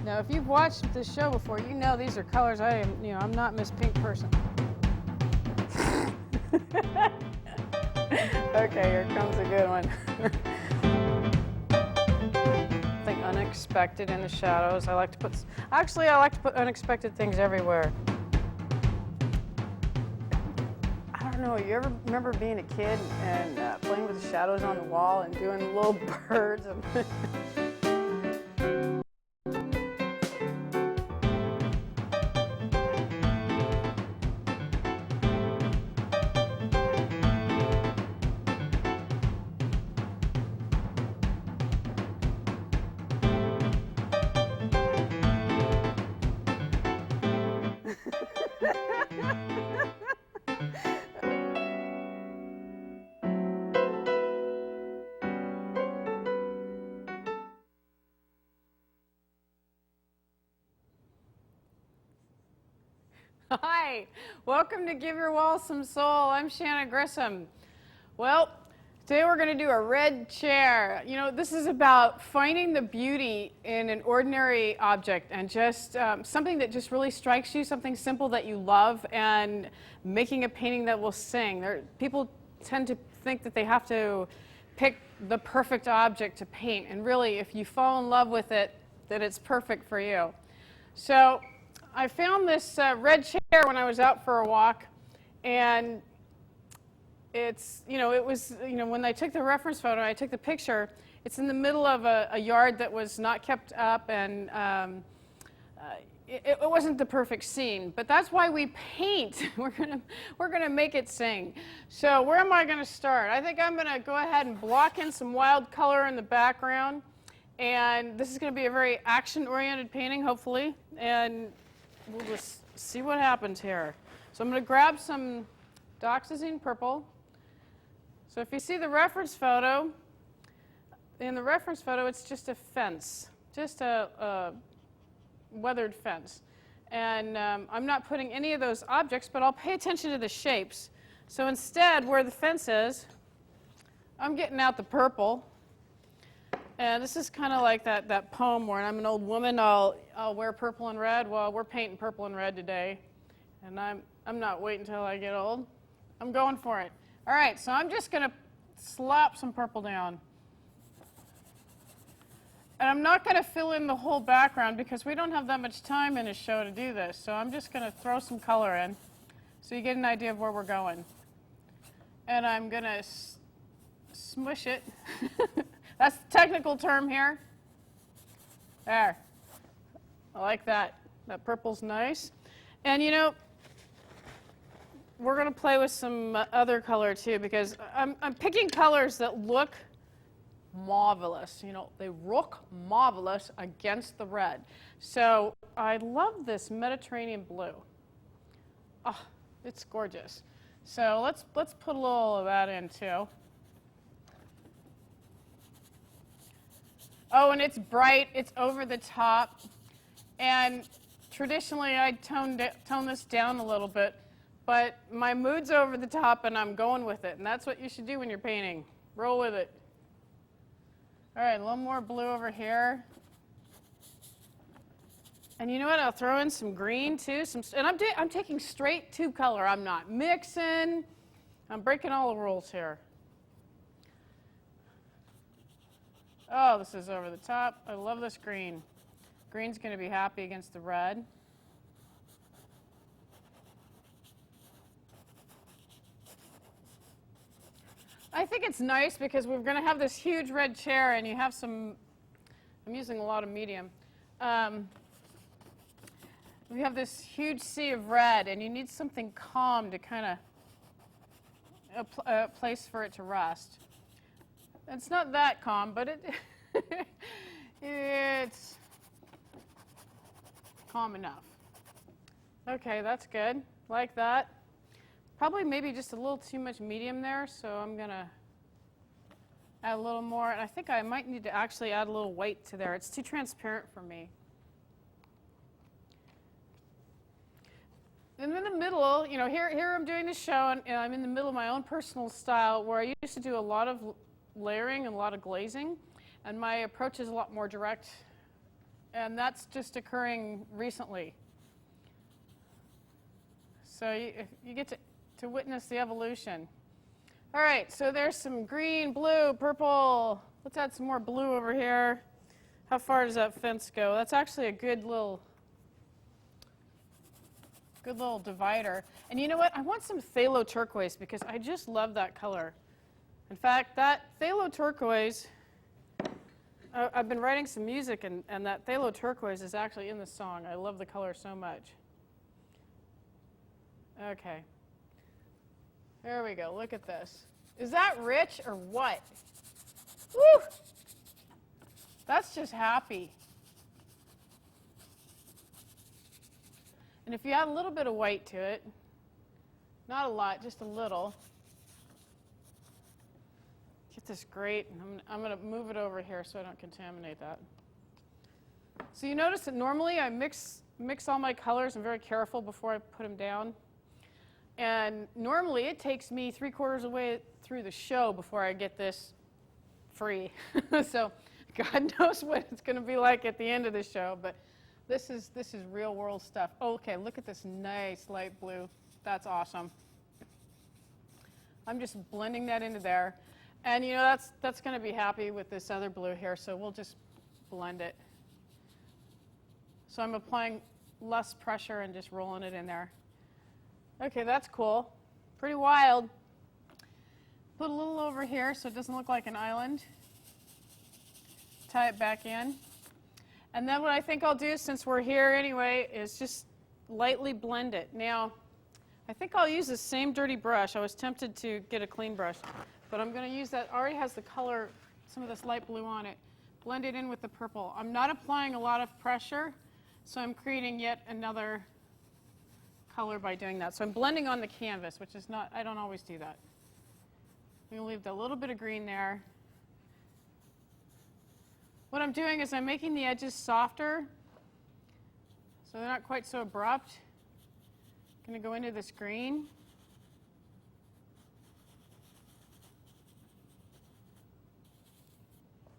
Now, if you've watched this show before, you know these are colors I'm not Miss Pink person. Okay, here comes a good one. Something unexpected in the shadows. I like to put unexpected things everywhere. I don't know, you ever remember being a kid and playing with the shadows on the wall and doing little birds? Hi, welcome to Give Your Wall Some Soul. I'm Shannon Grissom. Well, today we're going to do a red chair. You know, this is about finding the beauty in an ordinary object and just something that just really strikes you, something simple that you love, and making a painting that will sing. People tend to think that they have to pick the perfect object to paint, and really, if you fall in love with it, then it's perfect for you. So I found this red chair when I was out for a walk, and when I took the reference photo, I took the picture, it's in the middle of a yard that was not kept up, and it wasn't the perfect scene. But that's why we paint. We're gonna make it sing. So where am I gonna start? I think I'm gonna go ahead and block in some wild color in the background, and this is gonna be a very action-oriented painting, hopefully, and we'll just see what happens here. So I'm going to grab some Doxazine purple. So if you see the reference photo, in the reference photo it's just a fence, just a weathered fence. And I'm not putting any of those objects, but I'll pay attention to the shapes. So instead, where the fence is, I'm getting out the purple. And this is kind of like that poem where I'm an old woman, I'll wear purple and red. Well, we're painting purple and red today, and I'm not waiting until I get old. I'm going for it. All right, so I'm just going to slap some purple down. And I'm not going to fill in the whole background because we don't have that much time in a show to do this. So I'm just going to throw some color in so you get an idea of where we're going. And I'm going to smush it. That's the technical term here. There. I like that. That purple's nice. And you know, we're going to play with some other color too, because I'm picking colors that look marvelous. You know, they look marvelous against the red. So I love this Mediterranean blue. Oh, it's gorgeous. So let's put a little of that in too. Oh, and it's bright, it's over the top, and traditionally I'd tone this down a little bit, but my mood's over the top and I'm going with it, and that's what you should do when you're painting. Roll with it. All right, a little more blue over here. And you know what, I'll throw in some green too, and I'm taking straight tube color. I'm not mixing, I'm breaking all the rules here. Oh, this is over the top. I love this green. Green's going to be happy against the red. I think it's nice because we're going to have this huge red chair and you have some, I'm using a lot of medium. We have this huge sea of red and you need something calm to kind of, a place for it to rest. It's not that calm, but it's calm enough. Okay, that's good. Like that. Probably maybe just a little too much medium there, so I'm going to add a little more. And I think I might need to actually add a little white to there. It's too transparent for me. And in the middle, you know, here I'm doing this show, and I'm in the middle of my own personal style where I used to do a lot of layering and a lot of glazing, and my approach is a lot more direct And that's just occurring recently. So you get to witness the evolution. All right, so there's some green, blue, purple. Let's add some more blue over here. How far does that fence go? That's actually a good little divider. And you know what? I want some phthalo turquoise because I just love that color. In fact, that phthalo turquoise, I've been writing some music, and that phthalo turquoise is actually in the song. I love the color so much. Okay. There we go. Look at this. Is that rich or what? Woo! That's just happy. And if you add a little bit of white to it, not a lot, just a little, get this great. I'm going to move it over here so I don't contaminate that. So you notice that normally I mix all my colors. I'm very careful before I put them down. And normally it takes me 3/4 of the way through the show before I get this free. So God knows what it's going to be like at the end of the show, but this is real world stuff. Oh, okay, look at this nice light blue. That's awesome. I'm just blending that into there. And you know, that's going to be happy with this other blue here, so we'll just blend it. So I'm applying less pressure and just rolling it in there. Okay, that's cool. Pretty wild. Put a little over here so it doesn't look like an island. Tie it back in. And then what I think I'll do, since we're here anyway, is just lightly blend it. Now, I think I'll use the same dirty brush. I was tempted to get a clean brush, but I'm going to use that. Already has the color, some of this light blue on it. Blend it in with the purple. I'm not applying a lot of pressure, so I'm creating yet another color by doing that. So I'm blending on the canvas, which is not, I don't always do that. I'm going to leave a little bit of green there. What I'm doing is I'm making the edges softer so they're not quite so abrupt. I'm going to go into this green.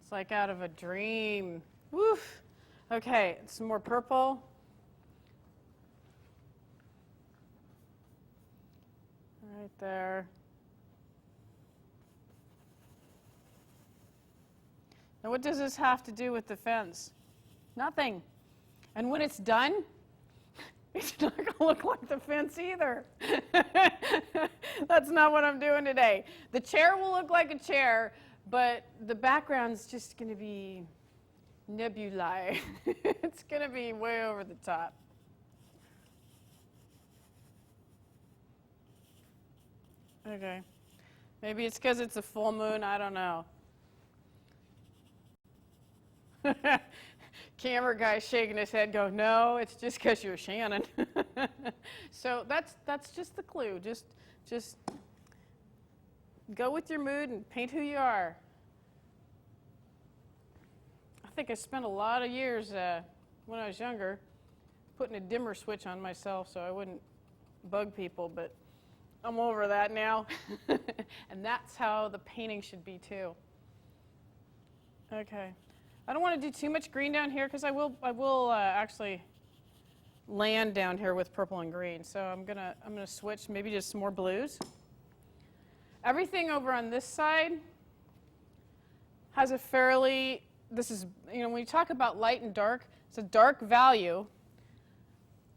It's like out of a dream. Woof. Okay, some more purple. Right there. Now, what does this have to do with the fence? Nothing. And when it's done, it's not going to look like the fence either. That's not what I'm doing today. The chair will look like a chair, but the background's just going to be nebulae. It's going to be way over the top. Okay. Maybe it's because it's a full moon. I don't know. Camera guy shaking his head, go, no, it's just because you're Shannon. So that's just the clue. Just go with your mood and paint who you are. I think I spent a lot of years when I was younger putting a dimmer switch on myself so I wouldn't bug people, but I'm over that now. And that's how the painting should be too. Okay. I don't want to do too much green down here because I will actually land down here with purple and green. So I'm gonna switch maybe just some more blues. Everything over on this side has a fairly, this is, you know, when you talk about light and dark, it's a dark value,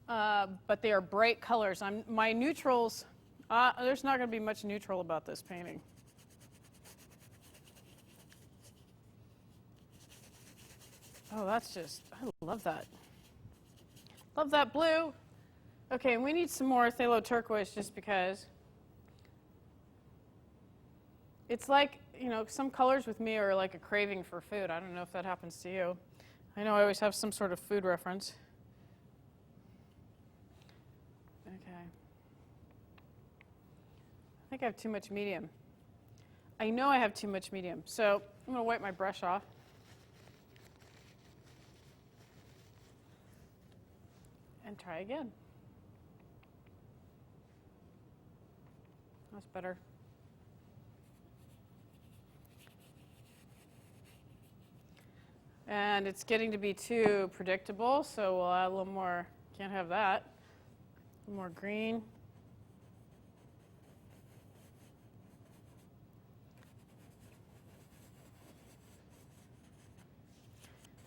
but they are bright colors. My neutrals, there's not going to be much neutral about this painting. Oh, that's just, I love that. Love that blue. Okay, and we need some more phthalo turquoise just because it's like, you know, some colors with me are like a craving for food. I don't know if that happens to you. I know I always have some sort of food reference. Okay. I think I have too much medium. I know I have too much medium, so I'm going to wipe my brush off. And try again. That's better. And it's getting to be too predictable, so we'll add a little more. Can't have that. A little more green.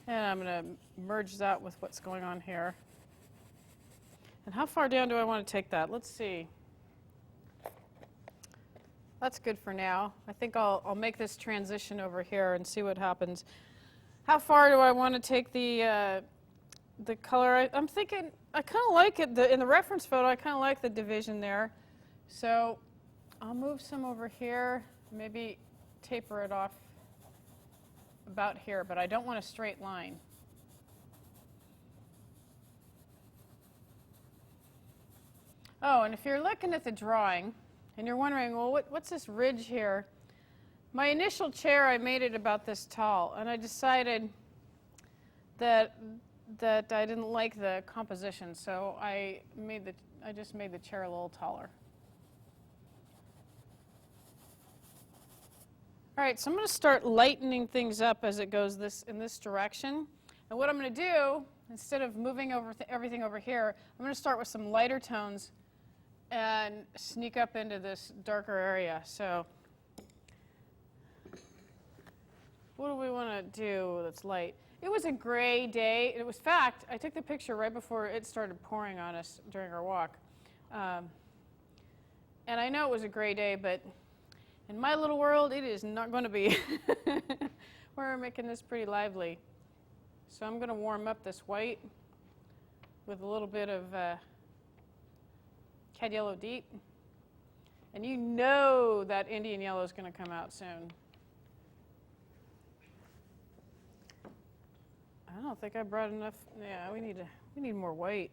And I'm going to merge that with what's going on here. And how far down do I want to take that? Let's see. That's good for now. I think I'll make this transition over here and see what happens. How far do I want to take the color? I'm thinking I kind of like it. In the reference photo, I kind of like the division there. So I'll move some over here, maybe taper it off about here, but I don't want a straight line. Oh, and if you're looking at the drawing and you're wondering, well, what's this ridge here? My initial chair, I made it about this tall, and I decided that I didn't like the composition, so I just made the chair a little taller. All right, so I'm going to start lightening things up as it goes in this direction. And what I'm going to do, instead of moving everything over here, I'm going to start with some lighter tones and sneak up into this darker area. So what do we want to do that's light? It was a gray day. It was fact. I took the picture right before it started pouring on us during our walk. And I know it was a gray day, but in my little world, it is not going to be. We're making this pretty lively. So I'm going to warm up this white with a little bit of Cad Yellow Deep. And you know that Indian Yellow is going to come out soon. I don't think I brought enough. Yeah, we need more white.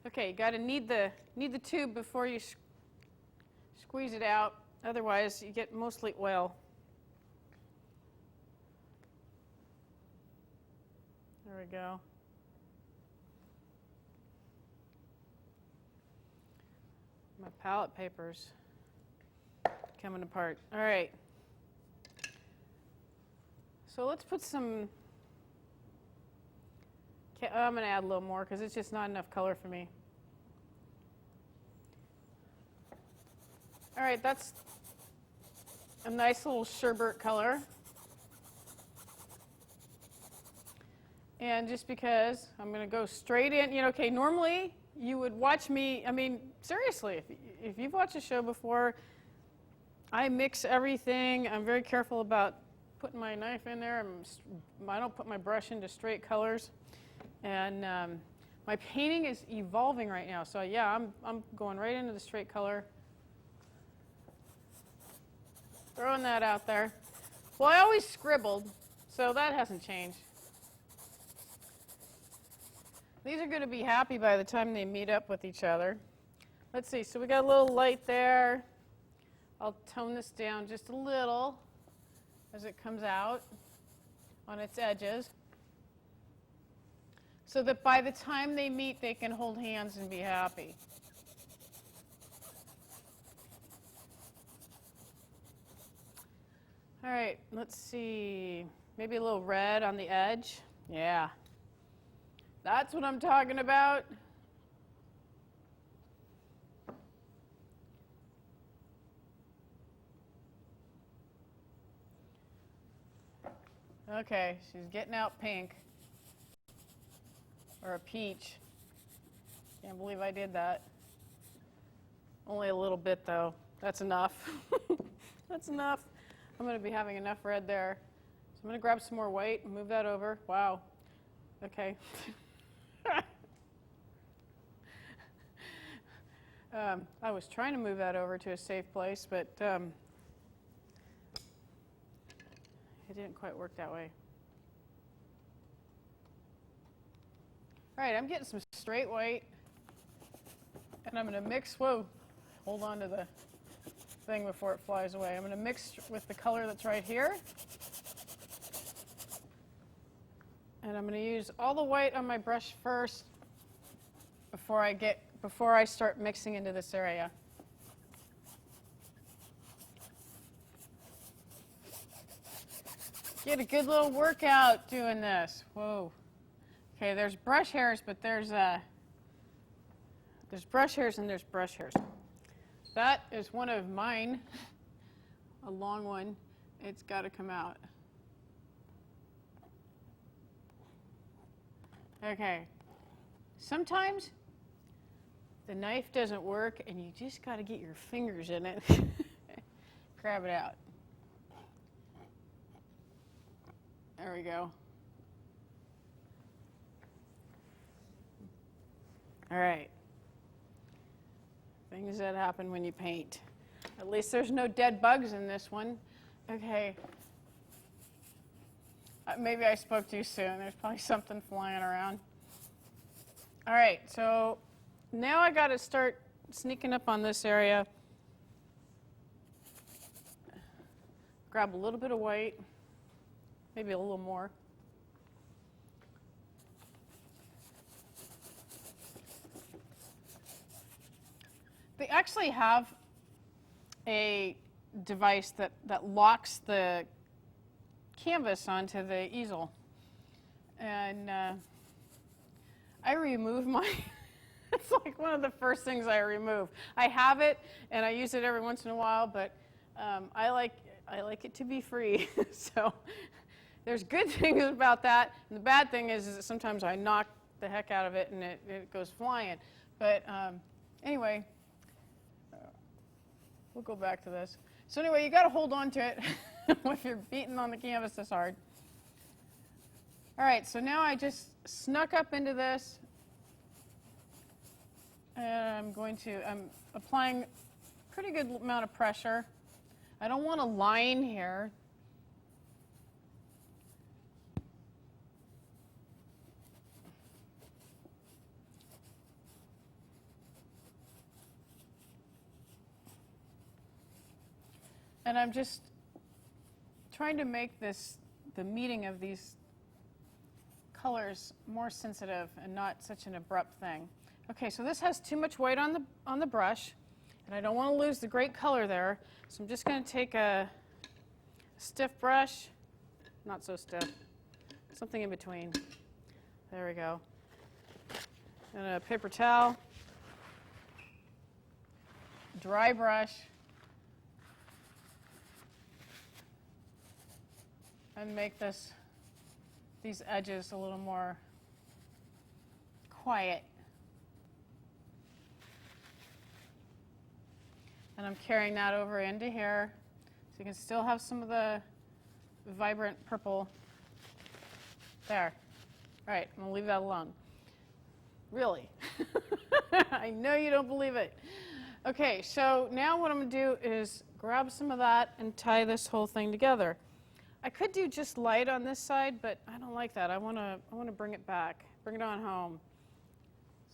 Okay, you got to knead the tube before you squeeze it out. Otherwise, you get mostly oil. There we go. My palette paper's coming apart. All right. So let's put some. I'm going to add a little more because it's just not enough color for me. All right, that's a nice little sherbet color. And just because I'm going to go straight in, okay, normally you would watch me, I mean, seriously, if you've watched a show before, I mix everything. I'm very careful about putting my knife in there. I don't put my brush into straight colors. And my painting is evolving right now. So yeah, I'm going right into the straight color. Throwing that out there. Well, I always scribbled, so that hasn't changed. These are going to be happy by the time they meet up with each other. Let's see, so we got a little light there. I'll tone this down just a little as it comes out on its edges, so that by the time they meet, they can hold hands and be happy. All right, let's see. Maybe a little red on the edge. Yeah. That's what I'm talking about. Okay, she's getting out pink. Or a peach. Can't believe I did that. Only a little bit, though. That's enough. That's enough. I'm going to be having enough red there. So I'm going to grab some more white and move that over. Wow. Okay. I was trying to move that over to a safe place, but it didn't quite work that way. All right, I'm getting some straight white, and I'm going to mix. Whoa, hold on to the thing before it flies away. I'm going to mix with the color that's right here. And I'm going to use all the white on my brush first before I start mixing into this area. Get a good little workout doing this. Whoa. Okay, there's brush hairs, but there's brush hairs and there's brush hairs. That is one of mine, a long one. It's got to come out. Okay. Sometimes the knife doesn't work and you just got to get your fingers in it. Grab it out. There we go. All right. Things that happen when you paint. At least there's no dead bugs in this one. Okay. Maybe I spoke too soon. There's probably something flying around. All right, so now I got to start sneaking up on this area. Grab a little bit of white, maybe a little more. They actually have a device that locks the canvas onto the easel. And I remove my, it's like one of the first things I remove. I have it and I use it every once in a while, but I like it to be free. So there's good things about that. And the bad thing is that sometimes I knock the heck out of it and it goes flying. But anyway, we'll go back to this. So anyway, you got to hold on to it if you're beating on the canvas this hard. All right, so now I just snuck up into this. And I'm applying a pretty good amount of pressure. I don't want a line here. And I'm just trying to make the meeting of these colors more sensitive and not such an abrupt thing. Okay, so this has too much white on the brush, and I don't want to lose the great color there. So I'm just going to take a stiff brush, not so stiff, something in between. There we go. And a paper towel, dry brush, and make these edges a little more quiet. And I'm carrying that over into here, so you can still have some of the vibrant purple there. All right, I'm gonna leave that alone. Really? I know you don't believe it. Okay, so now what I'm gonna do is grab some of that and tie this whole thing together. I could do just light on this side, but I don't like that. I wanna bring it back, bring it on home.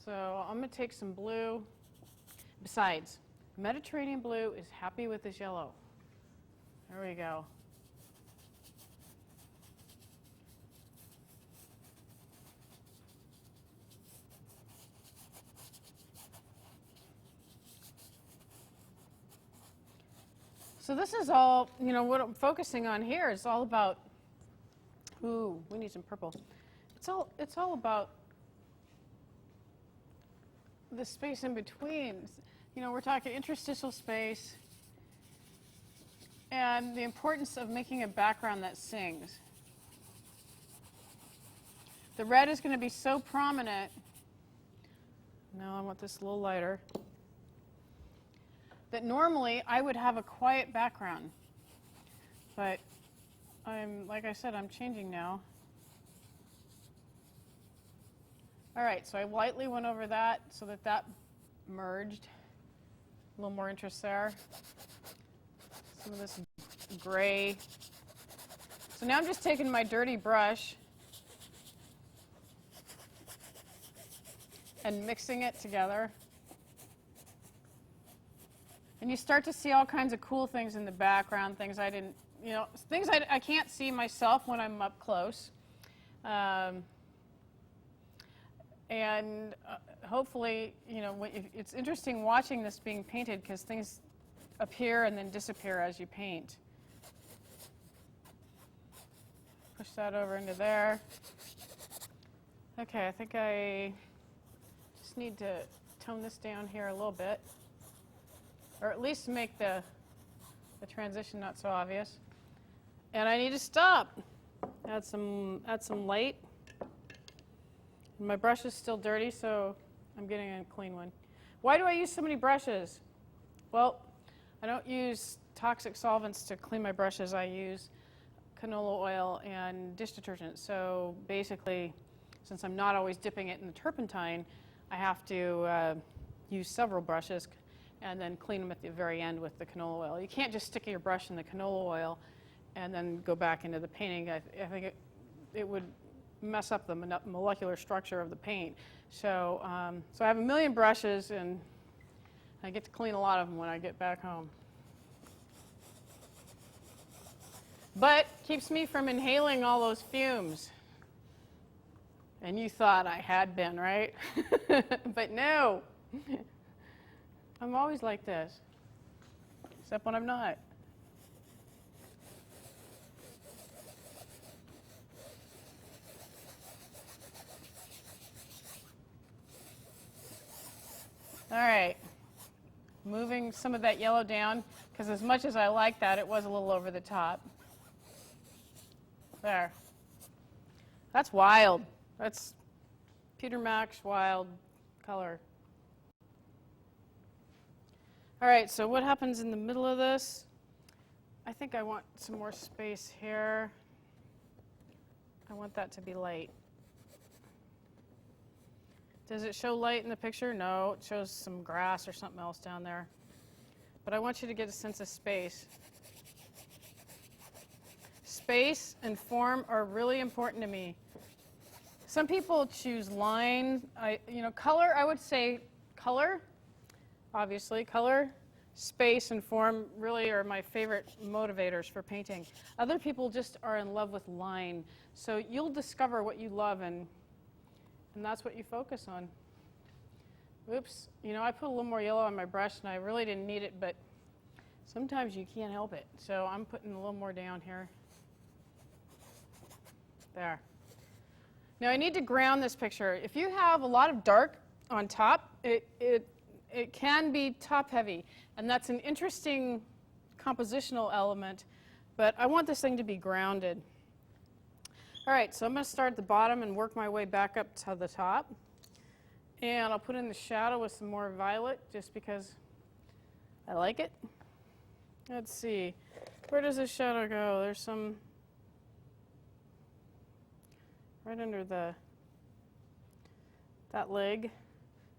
So I'm gonna take some blue. Besides, Mediterranean blue is happy with this yellow. There we go. So this is all, what I'm focusing on here is all about, ooh, we need some purple. It's all about the space in between. We're talking interstitial space and the importance of making a background that sings. The red is going to be so prominent. Now I want this a little lighter. That normally I would have a quiet background. But like I said, I'm changing now. All right, so I lightly went over that so that merged. A little more interest there. Some of this gray. So now I'm just taking my dirty brush and mixing it together. And you start to see all kinds of cool things in the background, things I didn't, things I can't see myself when I'm up close. And hopefully, it's interesting watching this being painted because things appear and then disappear as you paint. Push that over into there. Okay, I think I just need to tone this down here a little bit, or at least make the transition not so obvious. And I need to stop. Add some light. My brush is still dirty, so I'm getting a clean one. Why do I use so many brushes? Well, I don't use toxic solvents to clean my brushes. I use canola oil and dish detergent. So basically, since I'm not always dipping it in the turpentine, I have to use several brushes and then clean them at the very end with the canola oil. You can't just stick your brush in the canola oil and then go back into the painting. I think it would mess up the molecular structure of the paint. So, so I have a million brushes, and I get to clean a lot of them when I get back home. But keeps me from inhaling all those fumes. And you thought I had been, right? But no. I'm always like this, except when I'm not. All right, moving some of that yellow down, because as much as I like that, it was a little over the top. There. That's wild. That's Peter Max wild color. All right, so what happens in the middle of this? I think I want some more space here. I want that to be light. Does it show light in the picture? No, it shows some grass or something else down there. But I want you to get a sense of space. Space and form are really important to me. Some people choose line. Color, I would say color, obviously. Color, space, and form really are my favorite motivators for painting. Other people just are in love with line. So you'll discover what you love, and that's what you focus on. Oops, I put a little more yellow on my brush, and I really didn't need it, but sometimes you can't help it. So I'm putting a little more down here. There. Now I need to ground this picture. If you have a lot of dark on top, it can be top heavy, and that's an interesting compositional element, but I want this thing to be grounded. All right, so I'm going to start at the bottom and work my way back up to the top. And I'll put in the shadow with some more violet just because I like it. Let's see, where does this shadow go? There's some right under that leg,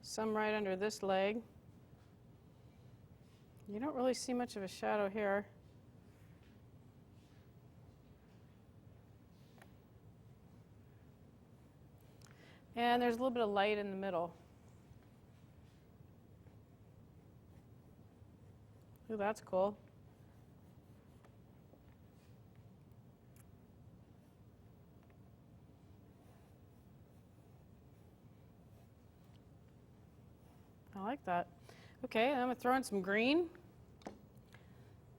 some right under this leg. You don't really see much of a shadow here. And there's a little bit of light in the middle. Ooh, that's cool. I like that. Okay, I'm going to throw in some green. I'm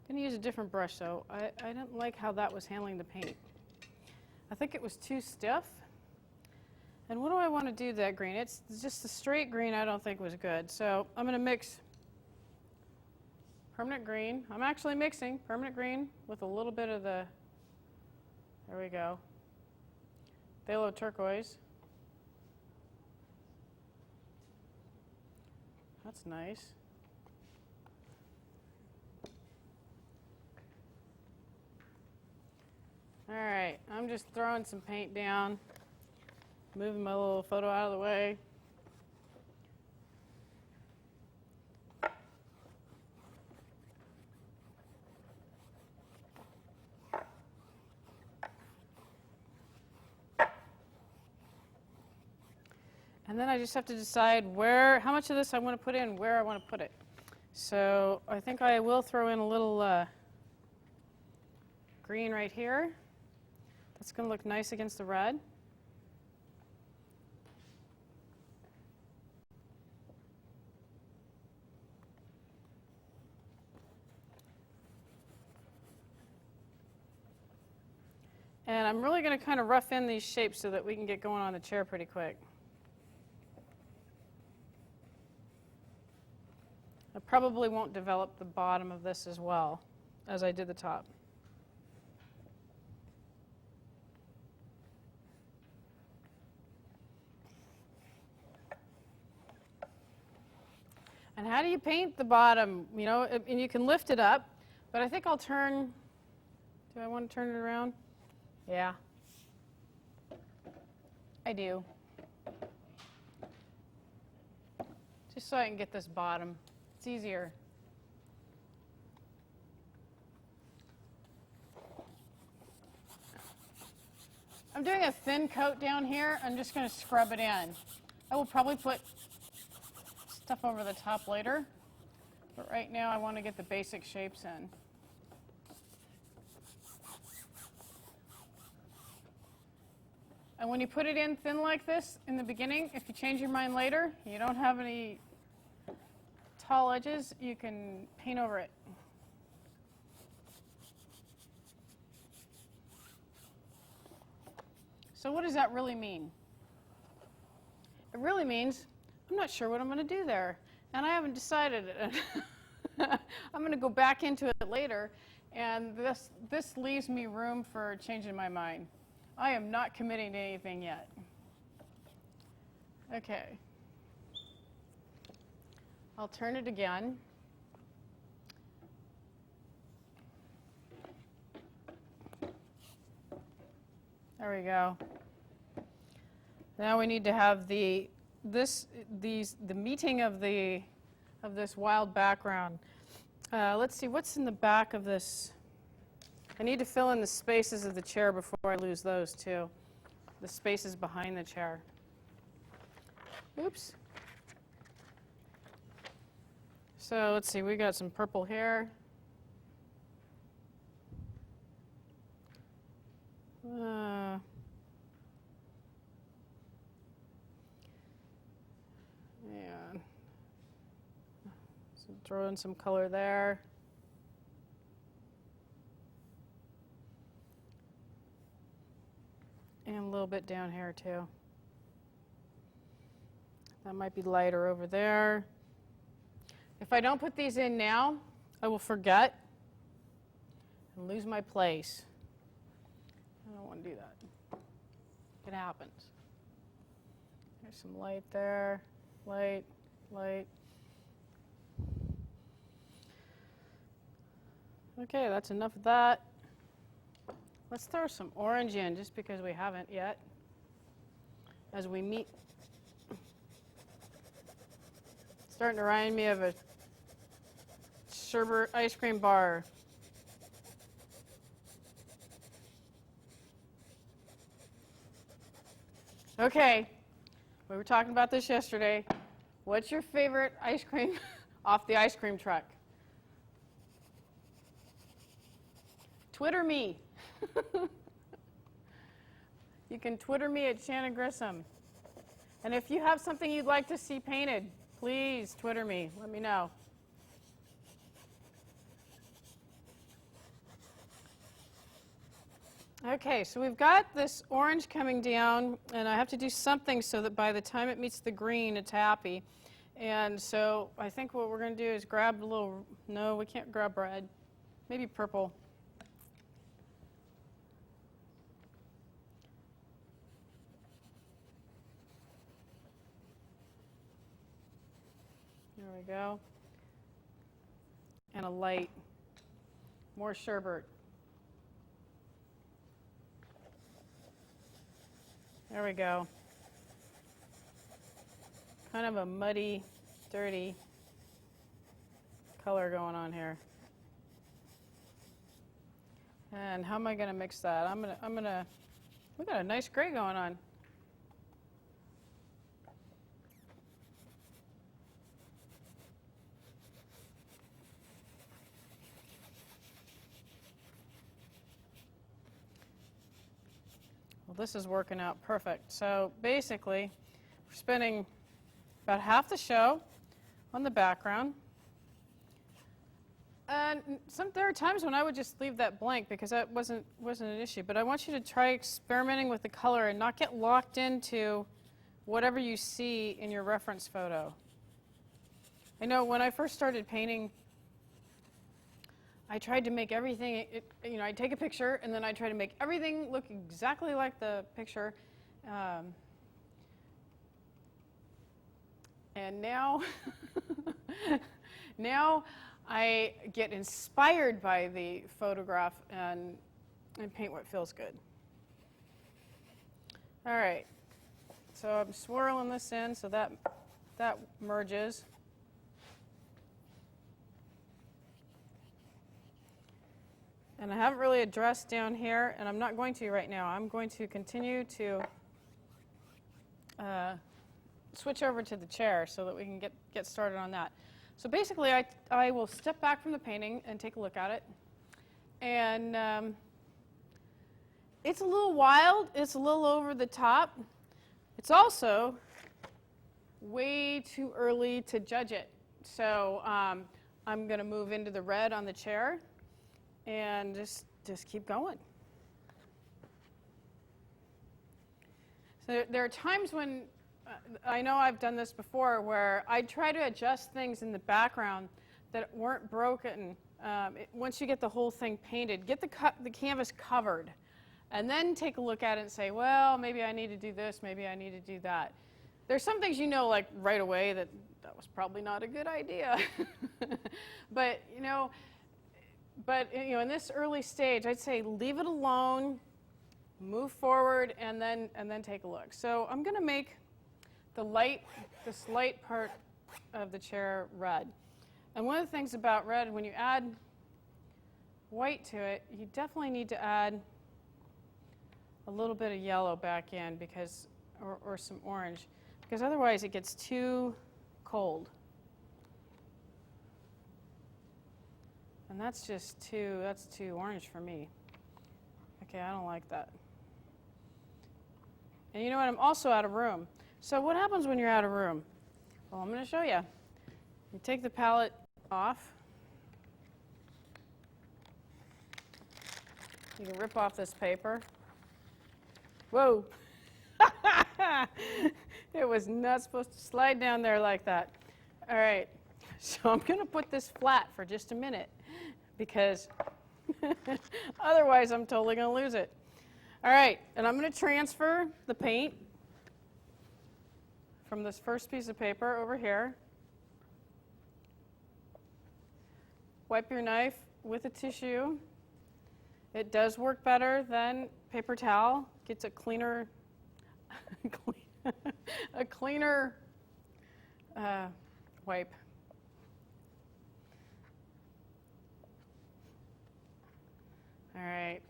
going to use a different brush, though. I didn't like how that was handling the paint. I think it was too stiff. And what do I want to do to that green? It's just the straight green I don't think was good. So I'm going to mix permanent green. I'm actually mixing permanent green with a little bit of the, there we go, phthalo turquoise. That's nice. All right, I'm just throwing some paint down. Moving my little photo out of the way. And then I just have to decide how much of this I want to put in, where I want to put it. So I think I will throw in a little green right here. That's going to look nice against the red. And I'm really going to kind of rough in these shapes so that we can get going on the chair pretty quick. I probably won't develop the bottom of this as well as I did the top. And how do you paint the bottom? You know, and you can lift it up, but I think I'll turn, do I want to turn it around? Yeah, I do. Just so I can get this bottom. It's easier. I'm doing a thin coat down here. I'm just going to scrub it in. I will probably put stuff over the top later, but right now I want to get the basic shapes in. And when you put it in thin like this in the beginning, if you change your mind later, you don't have any tall edges, you can paint over it. So what does that really mean? It really means I'm not sure what I'm going to do there, and I haven't decided it. I'm going to go back into it later, and this leaves me room for changing my mind. I am not committing to anything yet. Okay. I'll turn it again. There we go. Now we need to have the meeting of this wild background. Let's see what's in the back of this. I need to fill in the spaces of the chair before I lose those too. The spaces behind the chair. Oops. So let's see, we got some purple here. And so throw in some color there. And a little bit down here too. That might be lighter over there. If I don't put these in now, I will forget and lose my place. I don't want to do that. It happens. There's some light there, light, light. Okay, that's enough of that. Let's throw some orange in just because we haven't yet. As we meet, it's starting to remind me of a sherbet ice cream bar. Okay, we were talking about this yesterday. What's your favorite ice cream off the ice cream truck? Twitter me. You can Twitter me at Shannon Grissom. And if you have something you'd like to see painted, please Twitter me. Let me know. Okay, so we've got this orange coming down, and I have to do something so that by the time it meets the green, it's happy. And so I think what we're going to do is grab a little, no, we can't grab red, maybe purple. There we go. And a light, more sherbet. There we go. Kind of a muddy, dirty color going on here. And how am I going to mix that? We got a nice gray going on. Well, this is working out perfect. So basically, we're spending about half the show on the background. There are times when I would just leave that blank because that wasn't an issue. But I want you to try experimenting with the color and not get locked into whatever you see in your reference photo. I know when I first started painting, I tried to make everything, I'd take a picture and then I'd try to make everything look exactly like the picture. And now, now I get inspired by the photograph and paint what feels good. All right, so I'm swirling this in so that merges. And I haven't really addressed down here, and I'm not going to right now. I'm going to continue to switch over to the chair so that we can get started on that. So basically, I will step back from the painting and take a look at it. And it's a little wild. It's a little over the top. It's also way too early to judge it. So I'm going to move into the red on the chair and just keep going. So there are times when I know I've done this before where I try to adjust things in the background that weren't broken. Once you get the whole thing painted, get the canvas covered, and then take a look at it and say, well, maybe I need to do this, maybe I need to do that. There's some things you know, like right away, that was probably not a good idea. But in this early stage, I'd say leave it alone, move forward, and then take a look. So I'm going to make this light part of the chair red. And one of the things about red, when you add white to it, you definitely need to add a little bit of yellow back in or some orange, because otherwise it gets too cold. And that's too orange for me. Okay, I don't like that. And you know what? I'm also out of room. So what happens when you're out of room? Well, I'm going to show you. You take the palette off. You can rip off this paper. Whoa. It was not supposed to slide down there like that. All right. So I'm going to put this flat for just a minute because otherwise I'm totally going to lose it. All right. And I'm going to transfer the paint from this first piece of paper over here. Wipe your knife with a tissue. It does work better than paper towel. Gets a cleaner, wipe. All right.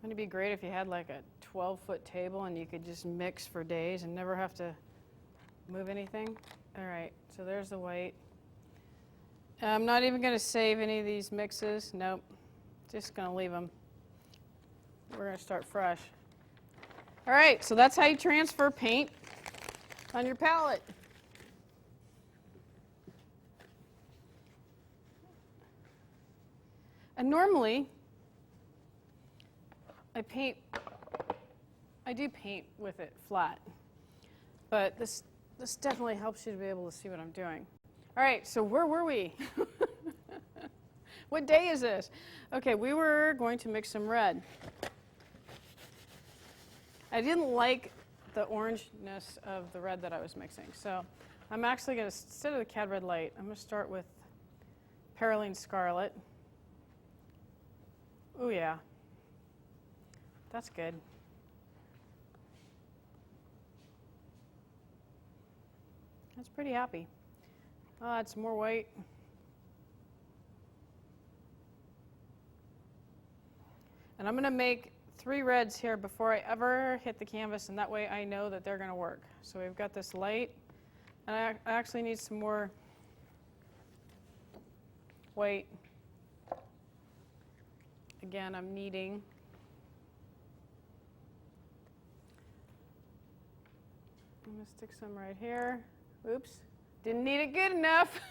Wouldn't it be great if you had like a 12-foot table and you could just mix for days and never have to move anything? All right, so there's the white. I'm not even going to save any of these mixes. Nope, just going to leave them. We're going to start fresh. All right, so that's how you transfer paint on your palette. And normally, I do paint with it flat, but this definitely helps you to be able to see what I'm doing. All right, so where were we? What day is this? Okay, we were going to mix some red. I didn't like the orangeness of the red that I was mixing, so I'm actually going to, instead of the Cad Red Light, I'm going to start with Perylene Scarlet. Oh yeah. That's good. That's pretty happy. Oh, it's more white. And I'm going to make 3 reds here before I ever hit the canvas, and that way I know that they're going to work. So we've got this light, and I actually need some more white. Again, I'm kneading. I'm going to stick some right here. Oops, didn't need it good enough.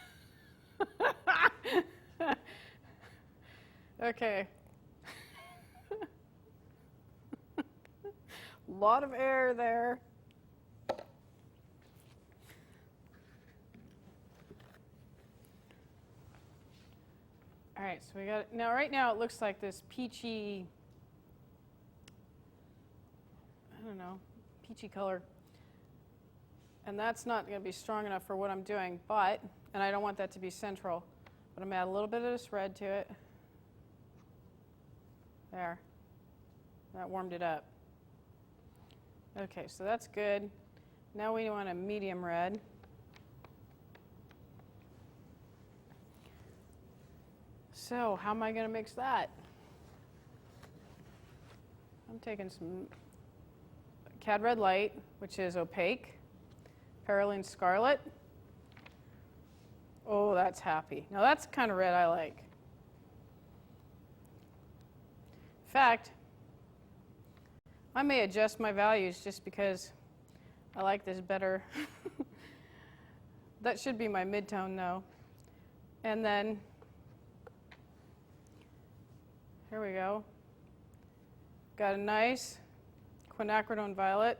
Okay. A lot of air there. All right, so we got it. Now, right now it looks like this peachy, I don't know, peachy color. And that's not going to be strong enough for what I'm doing, but, and I don't want that to be central, but I'm going to add a little bit of this red to it. There. That warmed it up. Okay, so that's good. Now we want a medium red. So how am I going to mix that? I'm taking some Cad Red Light, which is opaque, Perylene Scarlet. Oh, that's happy. Now that's the kind of red I like. In fact, I may adjust my values just because I like this better. That should be my midtone though. And then, here we go. Got a nice quinacridone violet.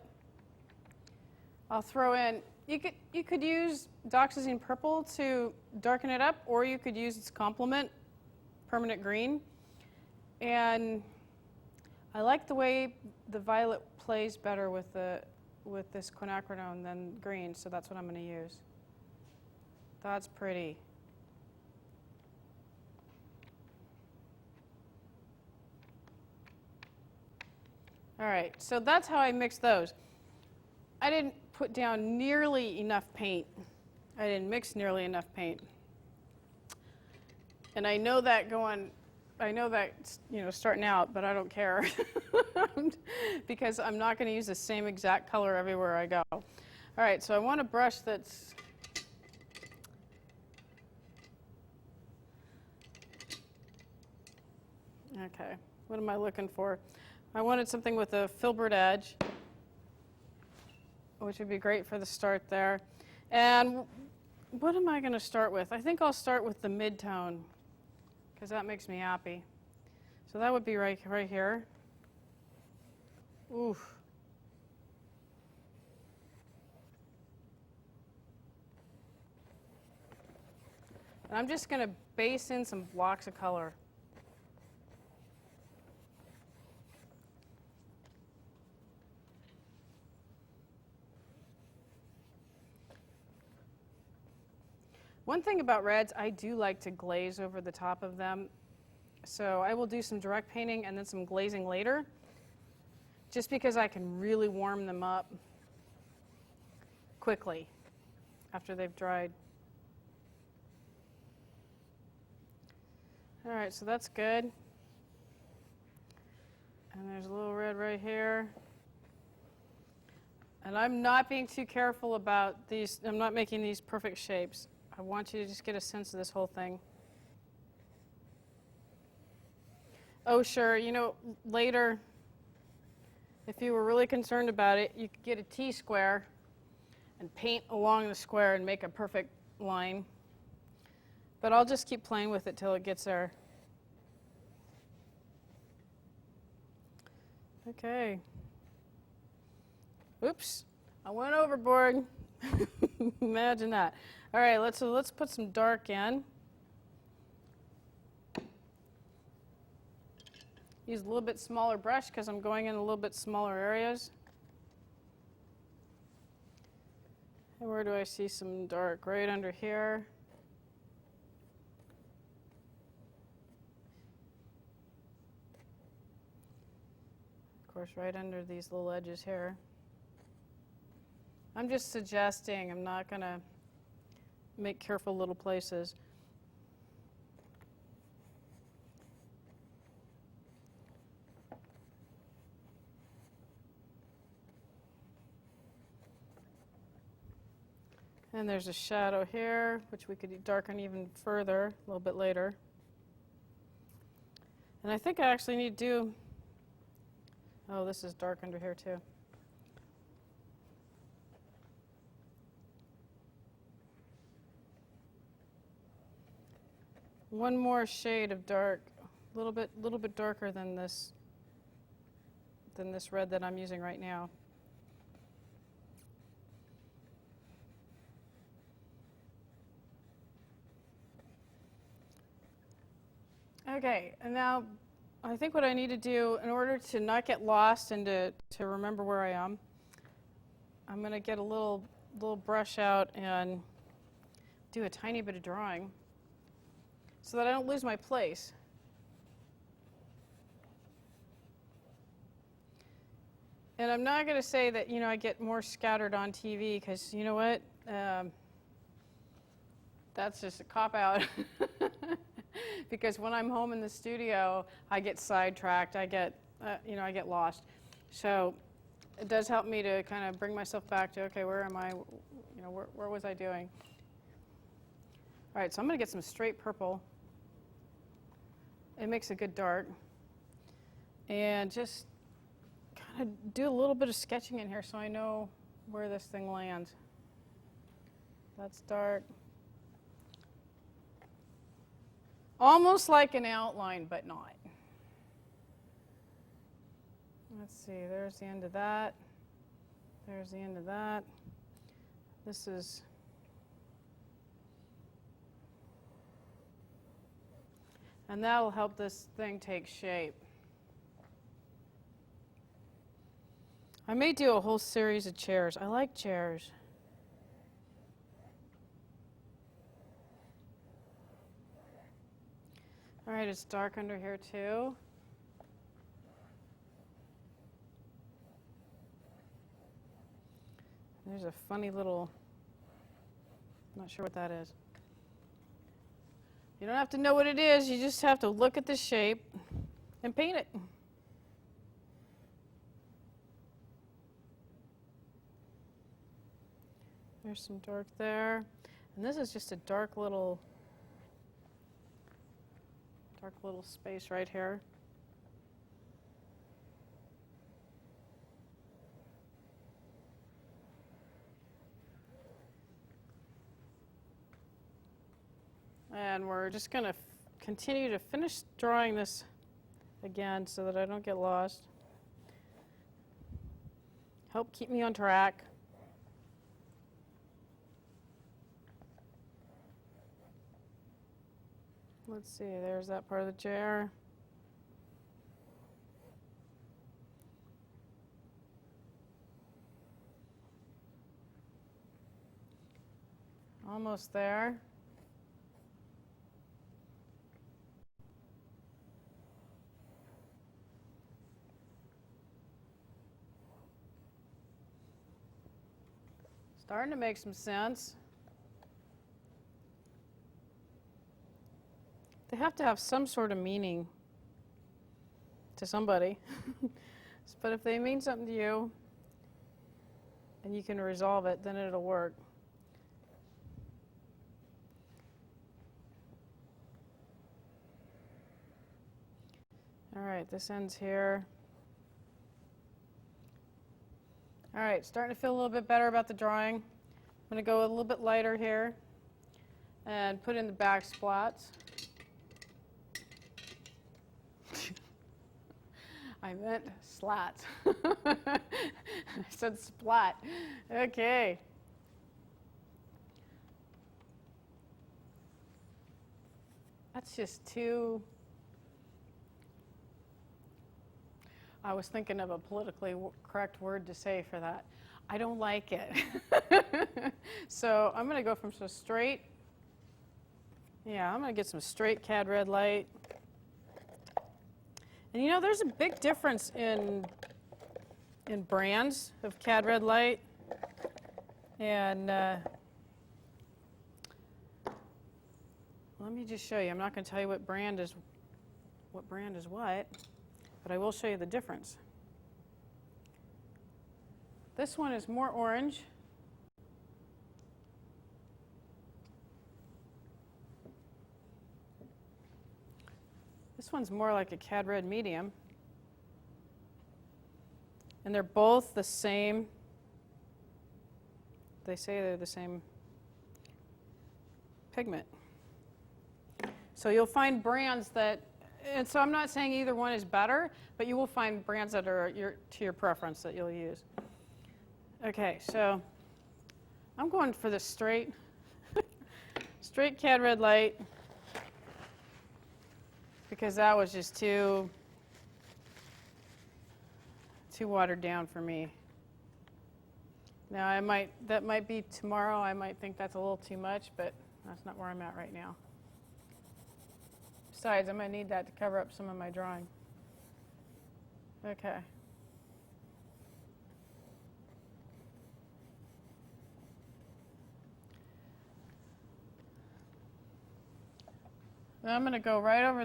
I'll throw in, you could use doxazine purple to darken it up, or you could use its complement, permanent green. And I like the way the violet plays better with this quinacridone than green, so that's what I'm going to use. That's pretty. All right, so that's how I mix those. I didn't put down nearly enough paint. I didn't mix nearly enough paint. And I know that starting out, but I don't care because I'm not going to use the same exact color everywhere I go. All right, so I want a brush that's okay. What am I looking for? I wanted something with a filbert edge, which would be great for the start there. And what am I going to start with? I think I'll start with the mid-tone, because that makes me happy. So that would be right here. Oof. And I'm just going to base in some blocks of color. One thing about reds, I do like to glaze over the top of them. So I will do some direct painting and then some glazing later, just because I can really warm them up quickly after they've dried. All right, so that's good. And there's a little red right here. And I'm not being too careful about these. I'm not making these perfect shapes. I want you to just get a sense of this whole thing. Oh, sure, later, if you were really concerned about it, you could get a T-square and paint along the square and make a perfect line. But I'll just keep playing with it till it gets there. Okay. Oops, I went overboard. Imagine that. All right, let's put some dark in. Use a little bit smaller brush because I'm going in a little bit smaller areas. And where do I see some dark? Right under here. Of course, right under these little edges here. I'm just suggesting, I'm not going to make careful little places. And there's a shadow here, which we could darken even further a little bit later. And I think I actually need to do, oh, this is dark under here too. one more shade of dark, a little bit darker than this red that I'm using right now. Okay, and now I think what I need to do in order to not get lost and to remember where I am, I'm going to get a little brush out and do a tiny bit of drawing so that I don't lose my place. And I'm not going to say that, I get more scattered on TV because, you know what? That's just a cop-out. Because when I'm home in the studio, I get sidetracked. I get lost. So it does help me to kind of bring myself back to, okay, where am I? Where was I doing? All right, so I'm going to get some straight purple. It makes a good dark. And just kind of do a little bit of sketching in here so I know where this thing lands. That's dark. Almost like an outline, but not. Let's see, there's the end of that. There's the end of that. This is... And that'll help this thing take shape. I may do a whole series of chairs. I like chairs. All right, it's dark under here too. There's a funny little, I'm not sure what that is. You don't have to know what it is, you just have to look at the shape and paint it. There's some dark there. And this is just a dark little space right here. And we're just going to continue to finish drawing this again so that I don't get lost. Help keep me on track. Let's see, there's that part of the chair. Almost there. Starting to make some sense. They have to have some sort of meaning to somebody. But if they mean something to you and you can resolve it, then it'll work. All right, this ends here. All right, starting to feel a little bit better about the drawing. I'm going to go a little bit lighter here and put in the back splats. I meant slats. I said splat. Okay. That's just too... I was thinking of a politically correct word to say for that. I don't like it. So I'm going to go from some straight. Yeah, I'm going to get some straight cad red light. And there's a big difference in brands of cad red light. And let me just show you. I'm not going to tell you what brand is what, but I will show you the difference. This one is more orange. This one's more like a cad red medium. And they're both the same. They say they're the same pigment. So you'll find brands that, and so I'm not saying either one is better, but you will find brands that are to your preference that you'll use. Okay, so I'm going for the straight cad red light because that was just too watered down for me. Now that might be tomorrow. I might think that's a little too much, but that's not where I'm at right now. Besides, I'm going to need that to cover up some of my drawing. Okay. Now I'm going to go right over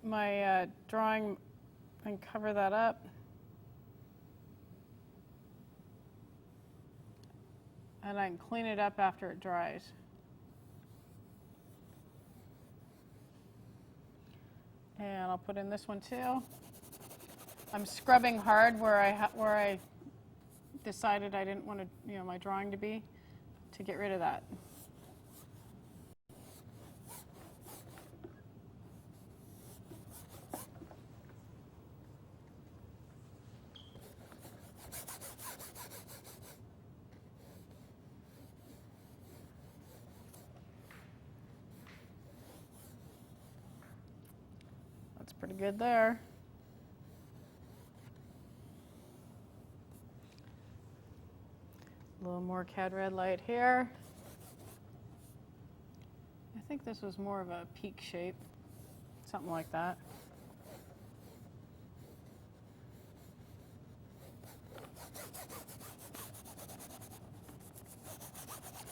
my drawing and cover that up. And I can clean it up after it dries. And I'll put in this one too. I'm scrubbing hard where I decided I didn't want my drawing to be, to get rid of that. Pretty good there. A little more cad red light here. I think this was more of a peak shape, something like that.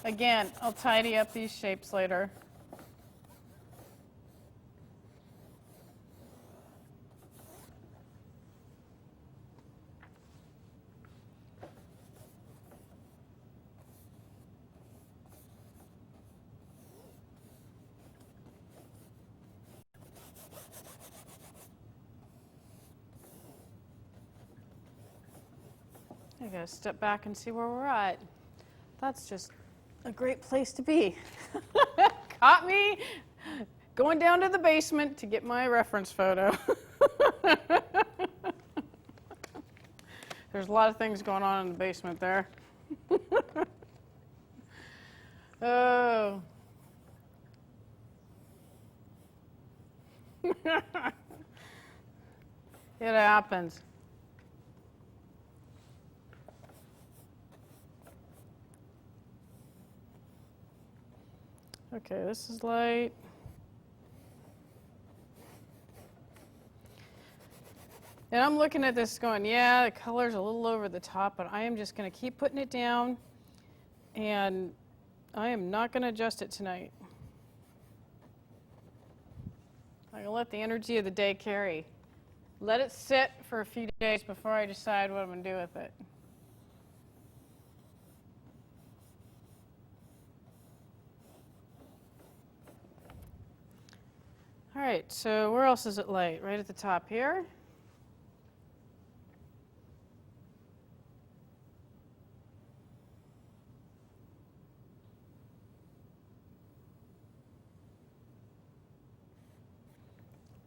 Again, I'll tidy up these shapes later. I gotta step back and see where we're at. That's just a great place to be. Caught me going down to the basement to get my reference photo. There's a lot of things going on in the basement there. Oh. It happens. Okay, this is light. And I'm looking at this going, yeah, the color's a little over the top, but I am just going to keep putting it down, and I am not going to adjust it tonight. I'm going to let the energy of the day carry. Let it sit for a few days before I decide what I'm going to do with it. All right, so where else is it light? Right at the top here.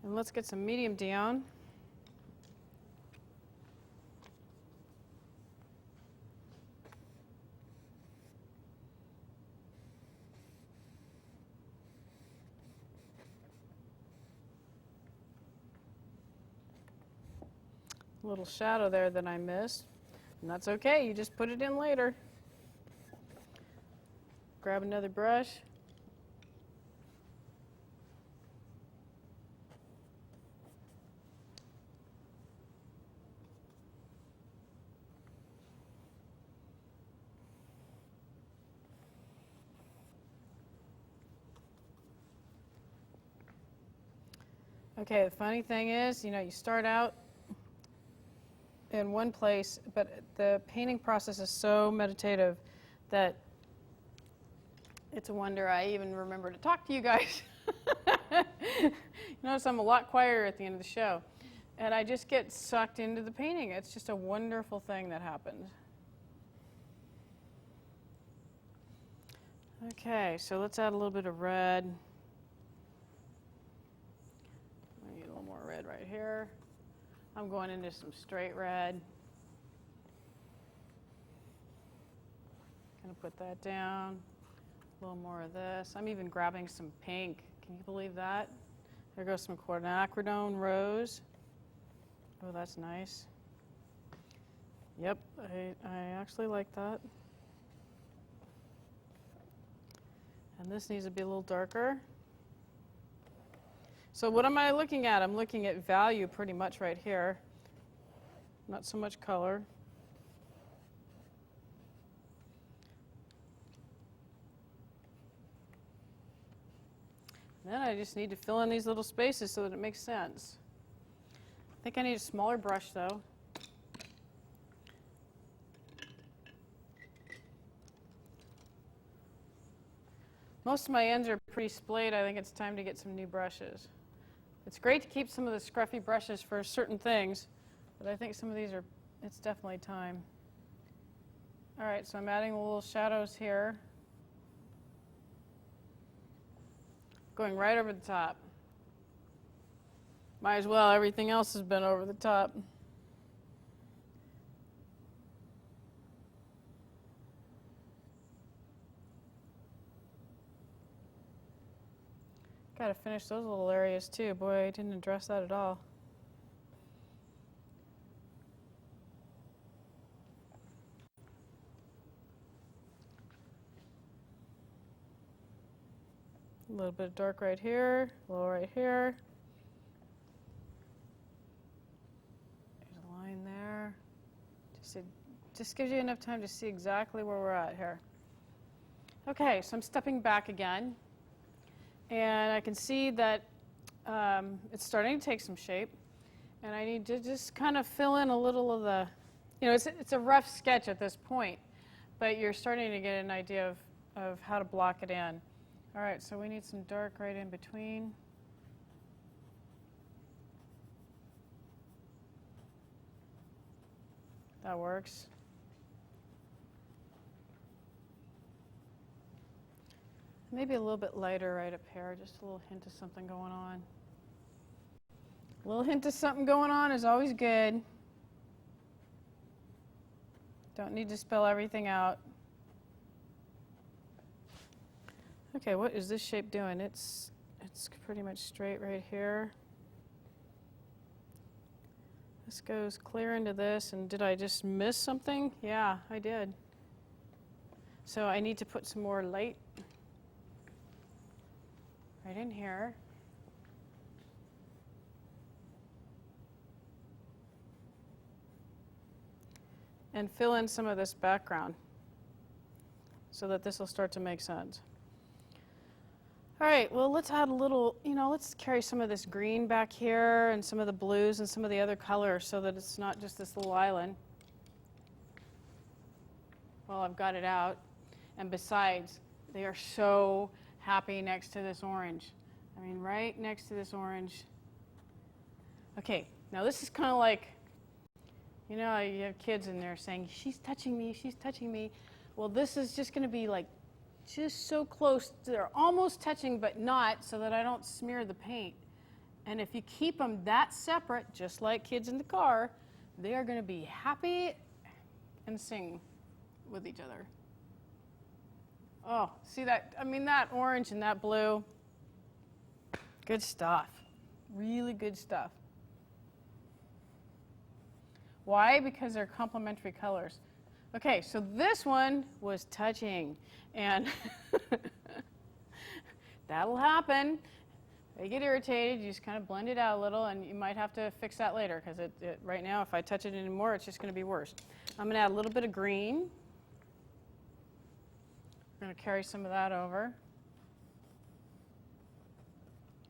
And let's get some medium down. A little shadow there that I missed, and that's okay, you just put it in later. Grab another brush. Okay, the funny thing is, you start out in one place, but the painting process is so meditative that it's a wonder I even remember to talk to you guys. You notice I'm a lot quieter at the end of the show. And I just get sucked into the painting. It's just a wonderful thing that happens. Okay, so let's add a little bit of red. red right here. I'm going into some straight red. Gonna put that down. A little more of this. I'm even grabbing some pink. Can you believe that? There goes some quinacridone rose. Oh, that's nice. Yep, I actually like that. And this needs to be a little darker. So what am I looking at? I'm looking at value pretty much right here. Not so much color. Then I just need to fill in these little spaces so that it makes sense. I think I need a smaller brush though. Most of my ends are pretty splayed. I think it's time to get some new brushes. It's great to keep some of the scruffy brushes for certain things, but I think some of these are, it's definitely time. All right, so I'm adding a little shadows here. Going right over the top. Might as well, everything else has been over the top. Got to finish those little areas too. Boy, I didn't address that at all. A little bit of dark right here, a little right here. There's a line there. Just gives you enough time to see exactly where we're at here. Okay, so I'm stepping back again. And I can see that it's starting to take some shape. And I need to just kind of fill in a little of the, it's a rough sketch at this point, but you're starting to get an idea of how to block it in. All right, so we need some dark right in between. That works. Maybe a little bit lighter right up here, just a little hint of something going on. A little hint of something going on is always good. Don't need to spell everything out. Okay, what is this shape doing? It's pretty much straight right here. This goes clear into this, and did I just miss something? Yeah, I did. So I need to put some more light right in here. And fill in some of this background so that this will start to make sense. All right, well, let's add a little, let's carry some of this green back here and some of the blues and some of the other colors so that it's not just this little island. Well, I've got it out. And besides, they are so happy next to this orange. I mean, right next to this orange. Okay, now this is kind of like, you have kids in there saying, she's touching me, she's touching me. Well, this is just going to be like just so close. They're almost touching, but not, so that I don't smear the paint. And if you keep them that separate, just like kids in the car, they are going to be happy and sing with each other. Oh, see that? I mean, that orange and that blue, good stuff. Really good stuff. Why? Because they're complementary colors. Okay, so this one was touching, and that'll happen. They get irritated, you just kind of blend it out a little, and you might have to fix that later, because right now, if I touch it anymore, it's just going to be worse. I'm going to add a little bit of green. I'm going to carry some of that over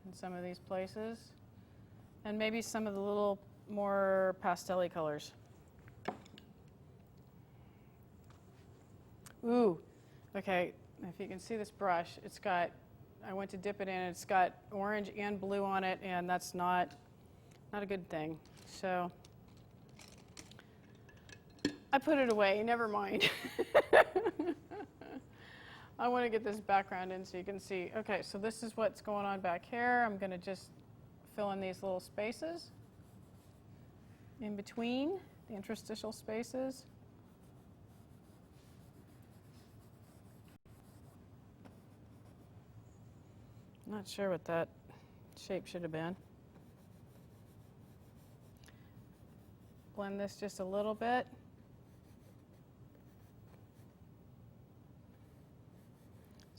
in some of these places, and maybe some of the little more pastel-y colors. Ooh, okay, if you can see this brush, it's got, I went to dip it in, it's got orange and blue on it, and that's not a good thing. So I put it away, never mind. I want to get this background in so you can see. Okay, so this is what's going on back here. I'm going to just fill in these little spaces in between the interstitial spaces. Not sure what that shape should have been. Blend this just a little bit.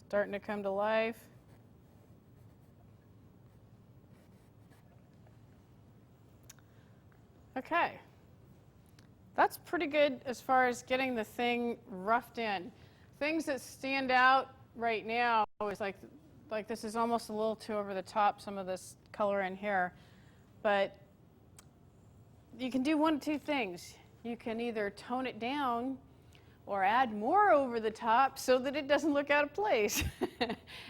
Starting to come to life. Okay. That's pretty good as far as getting the thing roughed in. Things that stand out right now is like this is almost a little too over the top, some of this color in here. But you can do one of two things. You can either tone it down or add more over the top so that it doesn't look out of place.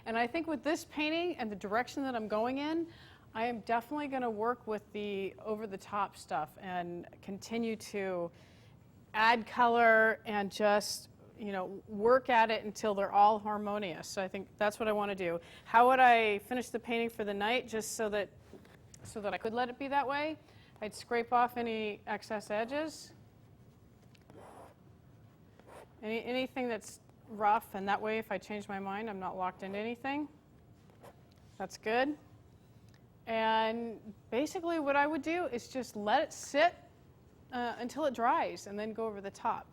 And I think with this painting and the direction that I'm going in, I am definitely going to work with the over-the-top stuff and continue to add color and just, you know, work at it until they're all harmonious. So I think that's what I want to do. How would I finish the painting for the night just so that I could let it be that way? I'd scrape off any excess edges. Anything that's rough, and that way if I change my mind, I'm not locked into anything. That's good. And basically what I would do is just let it sit until it dries and then go over the top.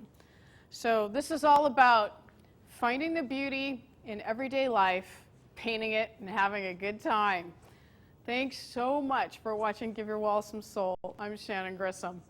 So this is all about finding the beauty in everyday life, painting it, and having a good time. Thanks so much for watching Give Your Wall Some Soul. I'm Shannon Grissom.